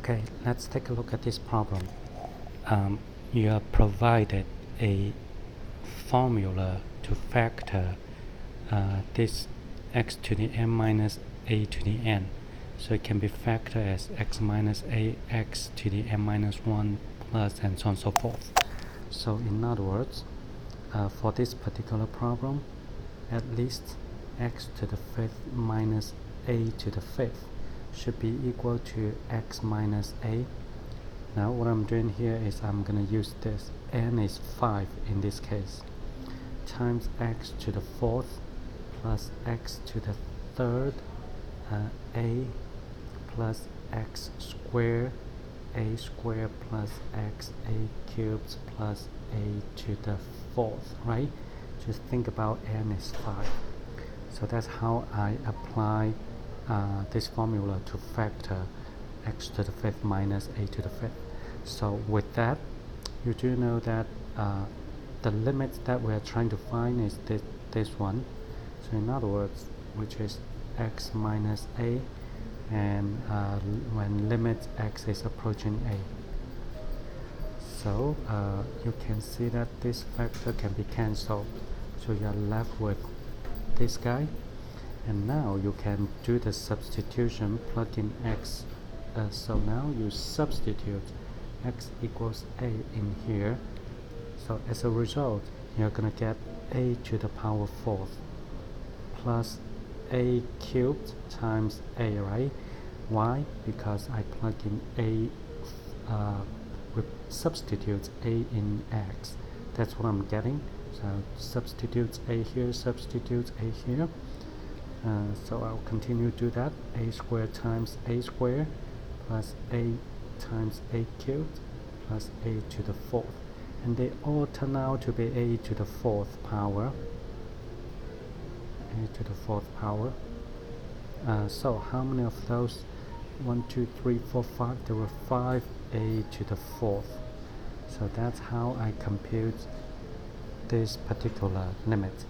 Okay, let's take a look at this problem. You are provided a formula to factor this x to the n minus a to the n. So it can be factored as x minus a, x to the n minus 1 plus, and so on and so forth. So in other words, for this particular problem, at least x to the fifth minus a to the fifth should be equal to x minus a. Now what I'm doing here is I'm going to use this, n is 5 in this case, times x to the fourth plus x to the third, a plus x squared, a squared plus x a cubed plus a to the fourth, right? Just think about n is 5. So that's how I apply this formula to factor x to the fifth minus a to the fifth. So with that, you do know that the limit that we are trying to find is this one. So in other words, which is x minus a, and when limit x is approaching a. So you can see that this factor can be cancelled. So you are left with this guy. And now you can do the substitution, plug in x. So now you substitute x equals a in here. So as a result, you're going to get a to the power fourth plus a cubed times a, right? Why? Because I plug in a, substitutes a in x. That's what I'm getting. So substitutes a here, substitutes a here. So I'll continue to do that. A squared times a squared plus a times a cubed plus a to the fourth. And they all turn out to be a to the fourth power. A to the fourth power. So how many of those? 1, 2, 3, 4, 5. There were 5 a to the fourth. So that's how I compute this particular limit.